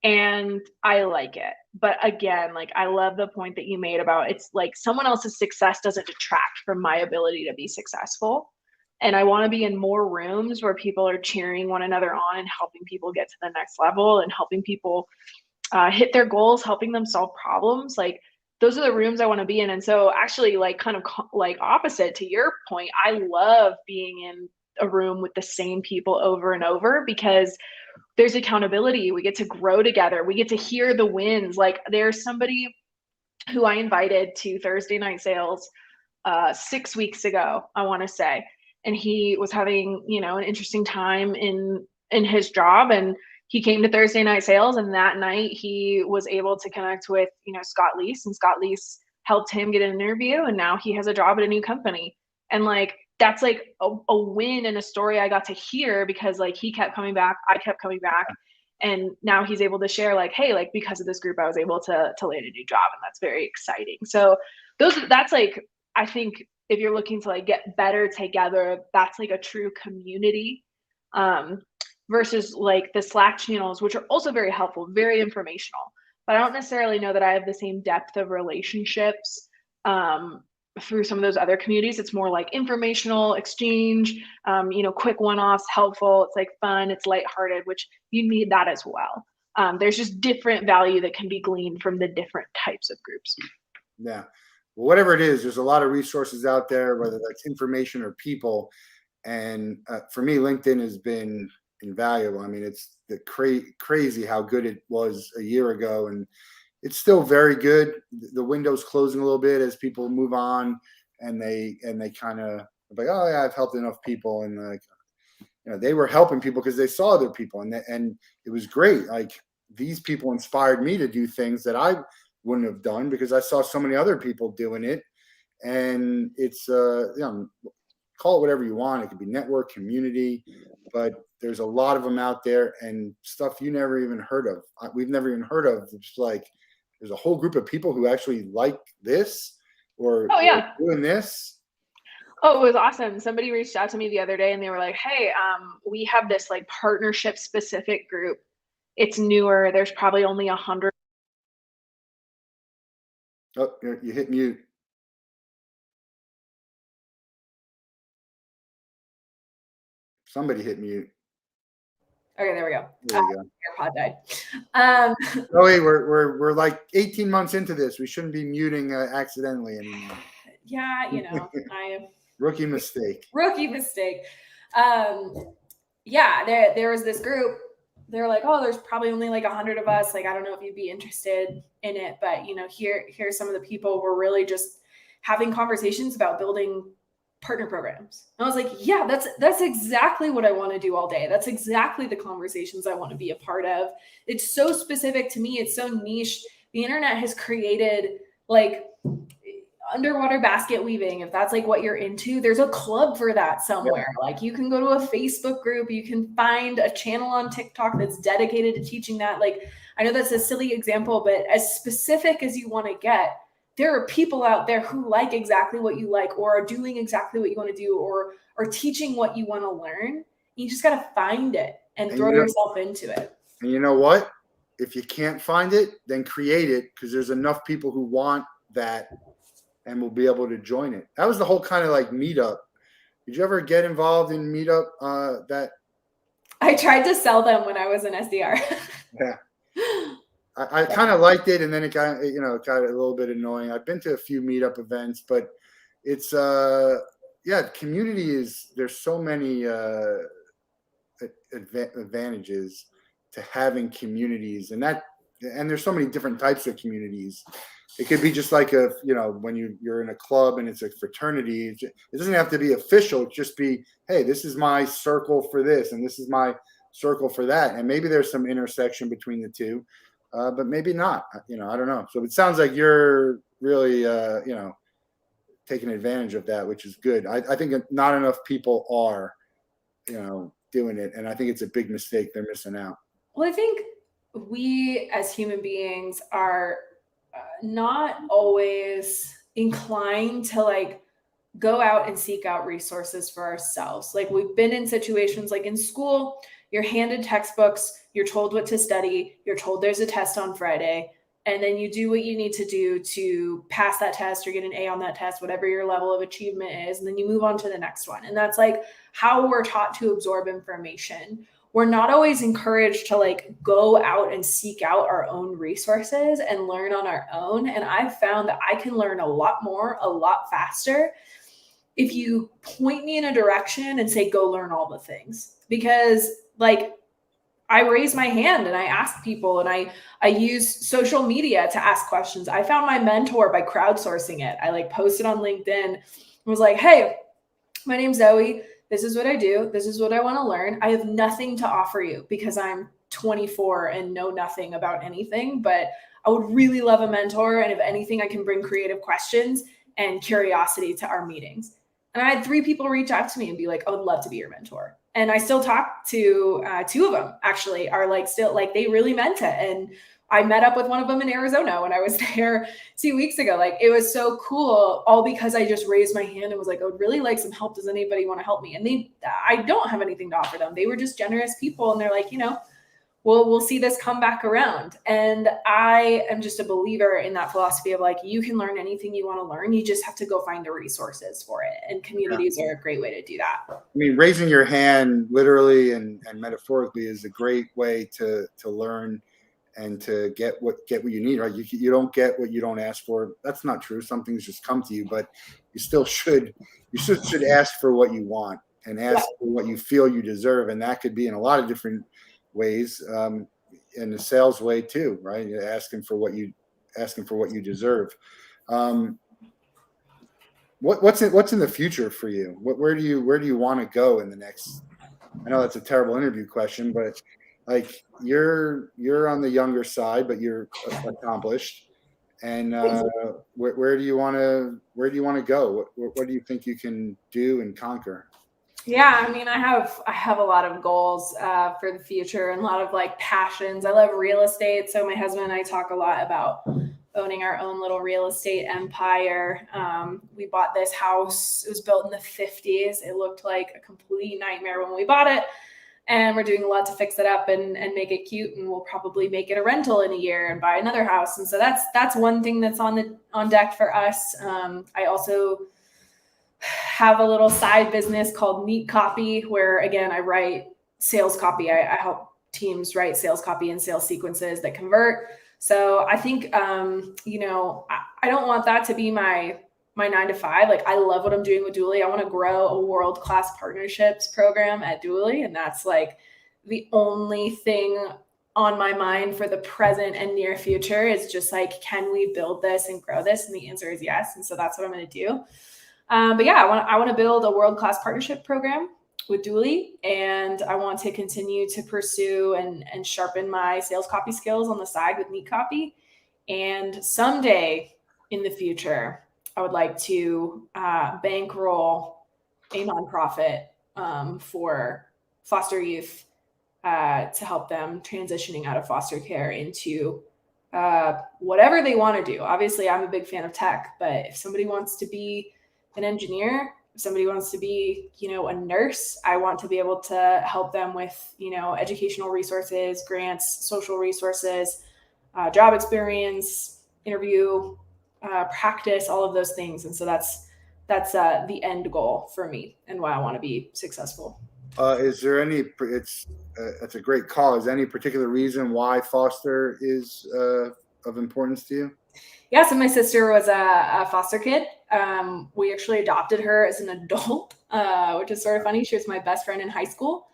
and I like it. But again, like, I love the point that you made about it's like someone else's success doesn't detract from my ability to be successful. And I want to be in more rooms where people are cheering one another on and helping people get to the next level and helping people hit their goals, helping them solve problems. Like, those are the rooms I want to be in. And so, actually, like, kind of like opposite to your point, I love being in a room with the same people over and over because there's accountability. We get to grow together. We get to hear the wins. Like, there's somebody who I invited to Thursday night sales 6 weeks ago, I want to say, and he was having, an interesting time in his job, and he came to Thursday night sales, and that night he was able to connect with, Scott Leese, and Scott Leese helped him get an interview, and now he has a job at a new company. And like, that's like a win and a story I got to hear because like he kept coming back, I kept coming back, and now he's able to share like, hey, like, because of this group I was able to land a new job, and that's very exciting. So that's like, I think if you're looking to like get better together, that's like a true community, versus like the Slack channels, which are also very helpful, very informational. But I don't necessarily know that I have the same depth of relationships through some of those other communities. It's more like informational exchange, quick one-offs, helpful. It's like fun, it's lighthearted, which you need that as well. There's just different value that can be gleaned from the different types of groups. Yeah. Well, whatever it is, there's a lot of resources out there, whether that's information or people. And for me, LinkedIn has been invaluable. I mean, it's crazy how good it was a year ago, and it's still very good. The window's closing a little bit as people move on, and they kind of like, oh yeah, I've helped enough people, and like, they were helping people because they saw other people, and it was great. Like, these people inspired me to do things that I wouldn't have done because I saw so many other people doing it. And it's call it whatever you want. It could be network, community, but there's a lot of them out there, and stuff you never even heard of. We've never even heard of. It's like there's a whole group of people who actually like this or doing this. Oh, it was awesome. Somebody reached out to me the other day and they were like, hey, we have this like partnership specific group. It's newer. There's probably only 100. Oh, you hit mute. Somebody hit mute. Okay, there we go. There you go. AirPod died. Oh, wait, we're like 18 months into this. We shouldn't be muting accidentally anymore. Yeah, Rookie mistake. Yeah, there was this group. They're like, oh, there's probably only like 100 of us. Like, I don't know if you'd be interested in it, but here's some of the people. We're really just having conversations about building partner programs. And I was like, yeah, that's exactly what I want to do all day. That's exactly the conversations I want to be a part of. It's so specific to me. It's so niche. The internet has created like underwater basket weaving. If that's like what you're into, there's a club for that somewhere. Yeah. Like, you can go to a Facebook group, you can find a channel on TikTok that's dedicated to teaching that. Like, I know that's a silly example, but as specific as you want to get, there are people out there who like exactly what you like, or are doing exactly what you want to do, or are teaching what you want to learn. You just got to find it and throw yourself into it. And you know what? If you can't find it, then create it, because there's enough people who want that and will be able to join it. That was the whole kind of like meetup. Did you ever get involved in meetup? That I tried to sell them when I was an SDR. Yeah. I kind of liked it, and then it got a little bit annoying. I've been to a few meetup events, but it's community is, there's so many advantages to having communities, and there's so many different types of communities. It could be just like when you're in a club and it's a fraternity. It doesn't have to be official. It just be, hey, this is my circle for this, and this is my circle for that, and maybe there's some intersection between the two. But maybe not, I don't know. So it sounds like you're really, taking advantage of that, which is good. I think not enough people are, doing it. And I think it's a big mistake they're missing out. Well, I think we as human beings are not always inclined to like go out and seek out resources for ourselves. Like we've been in situations like in school, you're handed textbooks, you're told what to study, you're told there's a test on Friday, and then you do what you need to do to pass that test or get an A on that test, whatever your level of achievement is, and then you move on to the next one. And that's like how we're taught to absorb information. We're not always encouraged to like go out and seek out our own resources and learn on our own. And I've found that I can learn a lot more, a lot faster if you point me in a direction and say, go learn all the things. Because like I raise my hand and I ask people, and I use social media to ask questions. I found my mentor by crowdsourcing it. I like posted on LinkedIn and was like, hey, my name's Zoe. This is what I do. This is what I want to learn. I have nothing to offer you because I'm 24 and know nothing about anything, but I would really love a mentor. And if anything, I can bring creative questions and curiosity to our meetings. And I had 3 people reach out to me and be like, I would love to be your mentor. And I still talk to 2 of them actually are like, still like, they really meant it. And I met up with one of them in Arizona when I was there 2 weeks ago. Like it was so cool, all because I just raised my hand and was like, I would really like some help. Does anybody want to help me? And I don't have anything to offer them. They were just generous people. And they're like, we'll see this come back around. And I am just a believer in that philosophy of like, you can learn anything you want to learn. You just have to go find the resources for it. And communities are a great way to do that. I mean, raising your hand literally and metaphorically is a great way to learn and to get what you need, right? You don't get what you don't ask for. That's not true. Some things just come to you, but you still should ask for what you want and ask for what you feel you deserve. And that could be in a lot of different ways, in the sales way too, right? You're asking for what you deserve. What's in the future for you? Where do you want to go in the next? I know that's a terrible interview question, but like you're on the younger side, but you're accomplished. And where do you want to go? What do you think you can do and conquer? Yeah, I mean, I have a lot of goals for the future and a lot of like passions. I love real estate, so my husband and I talk a lot about owning our own little real estate empire. We bought this house. It was built in the 50s. It looked like a complete nightmare when we bought it. And we're doing a lot to fix it up and make it cute. And we'll probably make it a rental in a year and buy another house. And so that's one thing that's on deck for us. I also have a little side business called Neat Copy, where again, I write sales copy. I help teams write sales copy and sales sequences that convert. So I think, I don't want that to be my 9-to-5. Like I love what I'm doing with Dually. I want to grow a world-class partnerships program at Dually. And that's like the only thing on my mind for the present and near future is just like, can we build this and grow this? And the answer is yes. And so that's what I'm going to do. But yeah, I want to build a world-class partnership program with Dually, and I want to continue to pursue and sharpen my sales copy skills on the side with Neat Copy. And someday in the future, I would like to bankroll a nonprofit for foster youth to help them transitioning out of foster care into whatever they want to do. Obviously, I'm a big fan of tech, but if somebody wants to be an engineer, if somebody wants to be, a nurse, I want to be able to help them with, educational resources, grants, social resources, job experience, interview, practice, all of those things. And so that's the end goal for me and why I want to be successful. Is there any, that's a great call. Is there any particular reason why foster is of importance to you? Yeah, so my sister was a foster kid. We actually adopted her as an adult, which is sort of funny. She was my best friend in high school,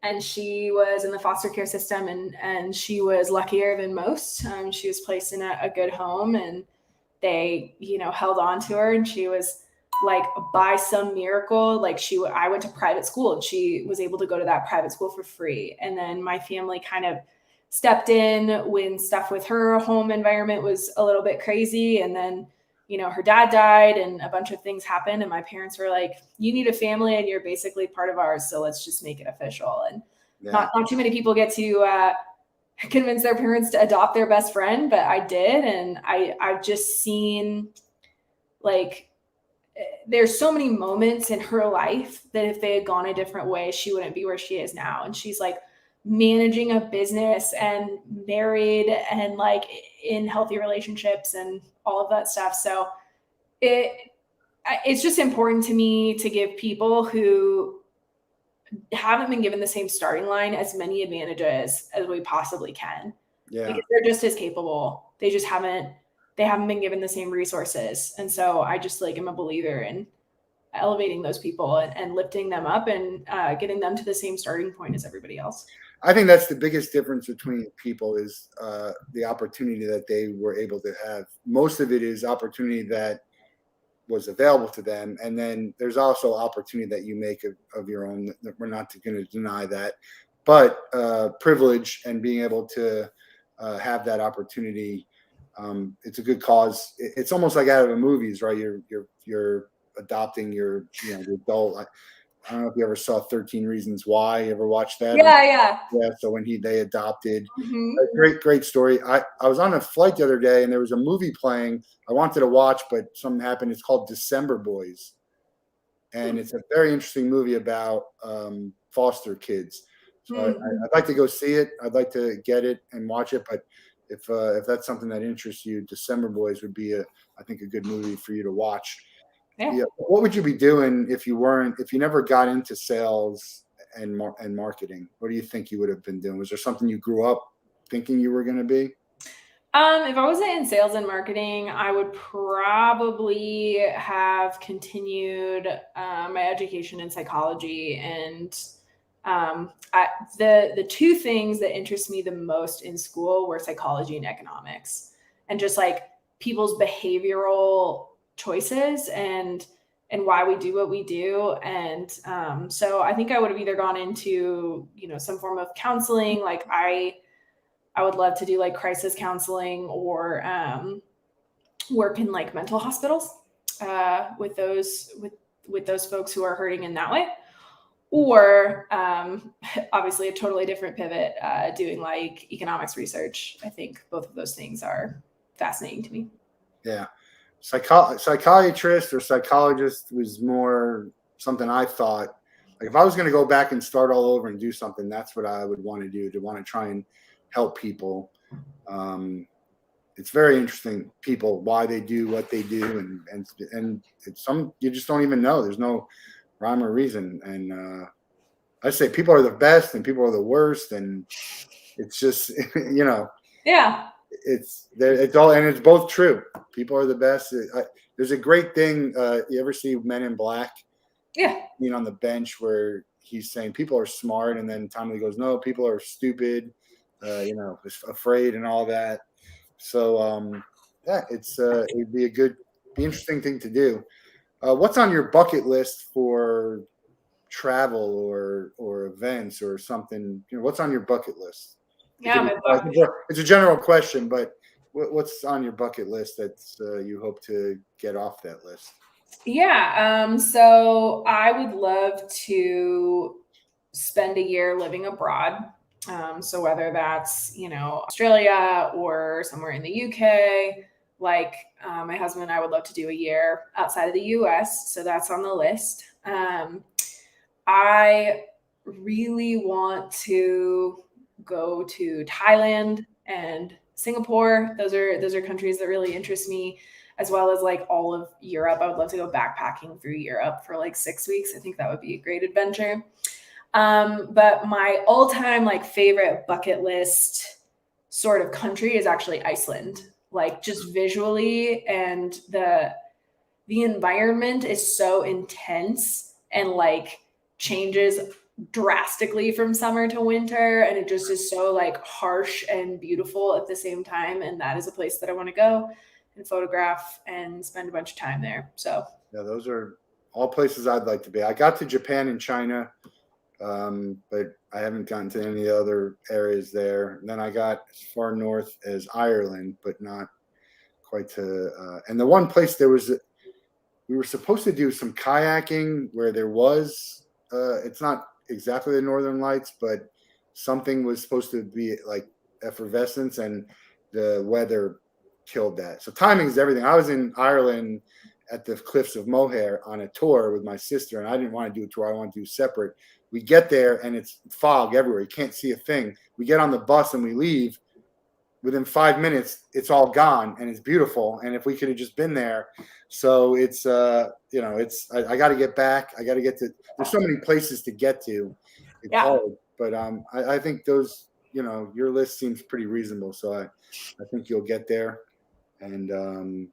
and she was in the foster care system, and she was luckier than most. She was placed in a good home, and they, held on to her, and she was like, by some miracle, like I went to private school, and she was able to go to that private school for free. And then my family kind of stepped in when stuff with her home environment was a little bit crazy. And then, her dad died and a bunch of things happened. And my parents were like, you need a family and you're basically part of ours. So let's just make it official. And not too many people get to convince their parents to adopt their best friend, but I did. And I've just seen like there's so many moments in her life that if they had gone a different way, she wouldn't be where she is now. And she's like managing a business and married and like in healthy relationships and all of that stuff. So it's just important to me to give people who haven't been given the same starting line as many advantages as we possibly can. Yeah. Because they're just as capable. They haven't been given the same resources. And so I just like am a believer in elevating those people and lifting them up and getting them to the same starting point as everybody else. I think that's the biggest difference between people is the opportunity that they were able to have. Most of it is opportunity that was available to them. And then there's also opportunity that you make of your own. We're not going to deny that, but privilege and being able to have that opportunity. It's a good cause. It's almost like out of the movies, right? You're adopting your the adult. I don't know if you ever saw 13 Reasons Why. You ever watched that? Yeah. So when they adopted, Mm-hmm. great story. I was on a flight the other day and there was a movie playing. I wanted to watch, but something happened. It's called December Boys, and it's a very interesting movie about foster kids. So I'd like to go see it. I'd like to get it and watch it. But if that's something that interests you, December Boys would be I think a good movie for you to watch. Yeah. What would you be doing if you never got into sales and marketing? What do you think you would have been doing? Was there something you grew up thinking you were going to be? If I wasn't in sales and marketing, I would probably have continued my education in psychology. And the two things that interest me the most in school were psychology and economics, and just like people's behavioral choices and why we do what we do. And so I think I would have either gone into some form of counseling. Like I would love to do like crisis counseling or work in like mental hospitals with those folks who are hurting in that way. Or obviously a totally different pivot, doing like economics research. I think both of those things are fascinating to me. Yeah. Psychiatrist or psychologist was more something I thought. Like if I was going to go back and start all over and do something, that's what I would want to do, to want to try and help people. It's very interesting, people, why they do what they do. And it's you just don't even know. There's no rhyme or reason. And I say people are the best and people are the worst. And it's just, Yeah. it's all, and it's both true. People are the best. There's a great thing. You ever see Men in Black? Yeah. On the bench where he's saying people are smart, and then Tommy goes, "No, people are stupid. Afraid and all that." So yeah, it'd be interesting thing to do. What's on your bucket list for travel or events or something? What's on your bucket list? Yeah, It's a general question, but what's on your bucket list that you hope to get off that list? Yeah. So I would love to spend a year living abroad. So whether that's, Australia or somewhere in the UK, like my husband and I would love to do a year outside of the US. So that's on the list. I really want to go to Thailand and Singapore. Those are countries that really interest me, as well as like all of Europe. I would love to go backpacking through Europe for like 6 weeks. I think that would be a great adventure. But my all-time like favorite bucket list sort of country is actually Iceland. Like just visually, and the environment is so intense and like changes drastically from summer to winter, and it just is so like harsh and beautiful at the same time. And that is a place that I want to go and photograph and spend a bunch of time there. So yeah, those are all places I'd like to be. I got to Japan and China, but I haven't gotten to any other areas there. And then I got as far north as Ireland, but not quite to. And the one place we were supposed to do some kayaking where there was. It's not exactly the Northern Lights, but something was supposed to be like effervescence, and the weather killed that. So timing is everything. I was in Ireland at the Cliffs of Moher on a tour with my sister, and I didn't want to do a tour. I want to do separate. We get there and it's fog everywhere. You can't see a thing. We get on the bus and we leave. Within 5 minutes, it's all gone and it's beautiful. And if we could have just been there, so it's I got to get back. I got to get to. There's so many places to get to. It's hard, but I think those, your list seems pretty reasonable. So I think you'll get there. And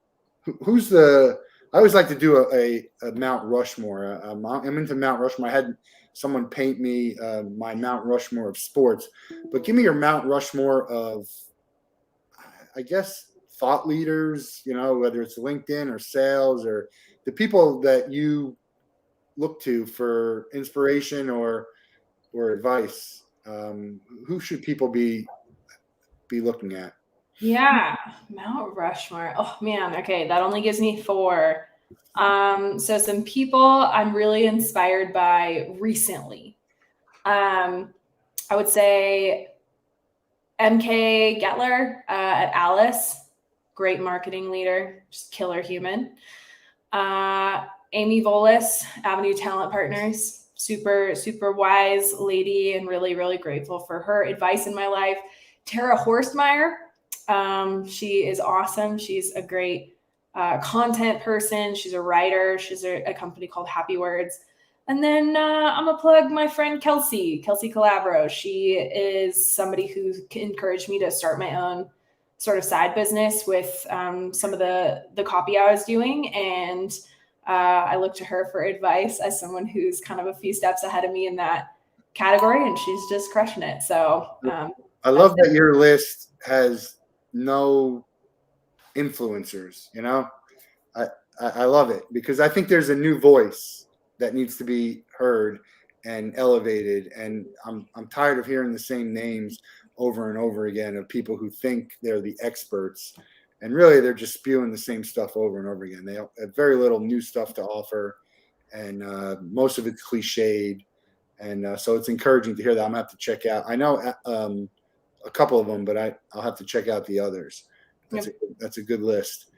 who's the? I always like to do a Mount Rushmore. I'm into Mount Rushmore. I had someone paint me my Mount Rushmore of sports, but give me your Mount Rushmore of, I guess, thought leaders, whether it's LinkedIn or sales or the people that you look to for inspiration or advice. Who should people be looking at? Yeah, Mount Rushmore. Oh man, okay, that only gives me 4. So some people I'm really inspired by recently. I would say MK Gettler at Alice, great marketing leader, just killer human. Amy Volis, Avenue Talent Partners, super, super wise lady and really, really grateful for her advice in my life. Tara Horstmeyer, she is awesome. She's a great content person. She's a writer. She's a company called Happy Words. And then I'm going to plug my friend Kelsey Calabro. She is somebody who encouraged me to start my own sort of side business with some of the copy I was doing. And I look to her for advice as someone who's kind of a few steps ahead of me in that category. And she's just crushing it. So I love that your list has no influencers, I love it because I think there's a new voice that needs to be heard and elevated. And I'm tired of hearing the same names over and over again of people who think they're the experts. And really, they're just spewing the same stuff over and over again. They have very little new stuff to offer. And most of it's cliched. And so it's encouraging to hear that. I'm going to have to check out. I know a couple of them, but I'll have to check out the others. That's a good list.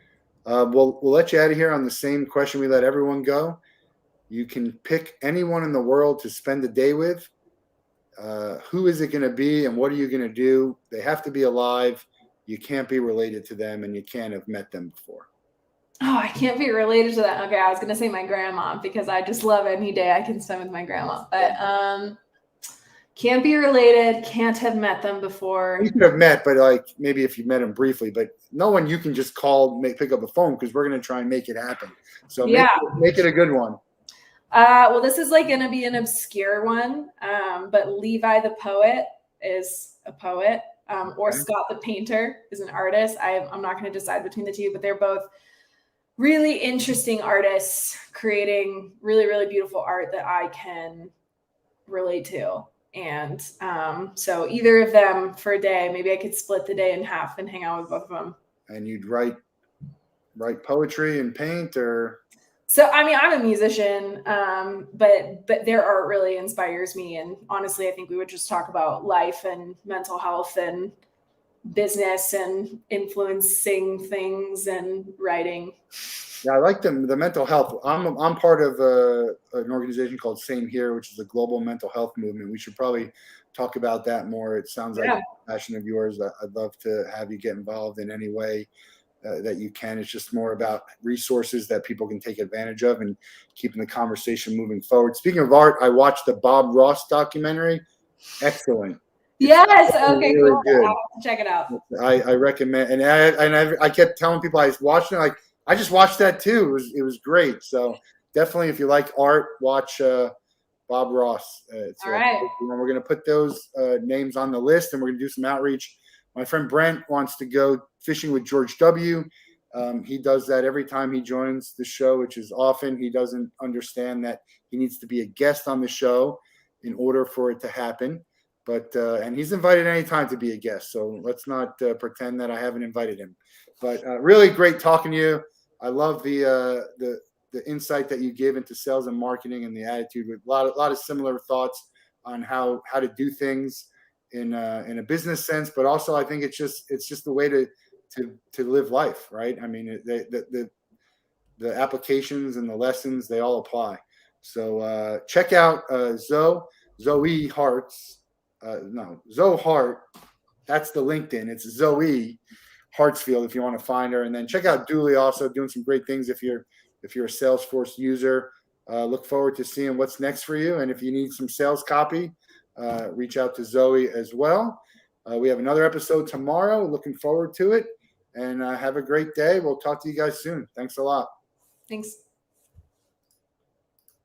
We'll let you out of here on the same question we let everyone go. You can pick anyone in the world to spend the day with. Who is it going to be and what are you going to do? They have to be alive. You can't be related to them and you can't have met them before. Oh, I can't be related to that. Okay, I was going to say my grandma because I just love any day I can spend with my grandma. But can't be related, can't have met them before. You could have met, but like maybe if you met them briefly, but no one you can just call, pick up a phone because we're going to try and make it happen. So make it a good one. Well, this is like going to be an obscure one, but Levi the poet is a poet, or Scott the painter is an artist. I'm not going to decide between the two, but they're both really interesting artists creating really, really beautiful art that I can relate to. And so either of them for a day, maybe I could split the day in half and hang out with both of them. And you'd write poetry and paint, or? So, I mean, I'm a musician, but their art really inspires me. And honestly, I think we would just talk about life and mental health and business and influencing things and writing. Yeah, I like the mental health. I'm part of an organization called Same Here, which is a global mental health movement. We should probably talk about that more. It sounds like a passion of yours. I'd love to have you get involved in any way that you can. It's just more about resources that people can take advantage of and keeping the conversation moving forward. Speaking of art, I watched the Bob Ross documentary. Excellent. Yes. Okay. Really cool. good. I'll check it out. I recommend. And I kept telling people I was watching it. Like I just watched that too. It was great. So definitely, if you like art, watch Bob Ross. All right. We're going to put those names on the list, and we're going to do some outreach. My friend Brent wants to go fishing with George W. He does that every time he joins the show, which is often. He doesn't understand that he needs to be a guest on the show in order for it to happen. But and he's invited anytime to be a guest. So let's not pretend that I haven't invited him. But really great talking to you. I love the insight that you gave into sales and marketing and the attitude with a lot of similar thoughts on how to do things in a business sense, but also I think it's just the way to live life, right? I mean, the the applications and the lessons, they all apply. So check out Zoë Hart. That's the LinkedIn. It's Zoë Hartsfield if you want to find her. And then check out Dooley, also doing some great things if you're a Salesforce user. Look forward to seeing what's next for you. And if you need some sales copy, reach out to Zoë as well. We have another episode tomorrow. Looking forward to it. And have a great day. We'll talk to you guys soon. Thanks a lot. Thanks.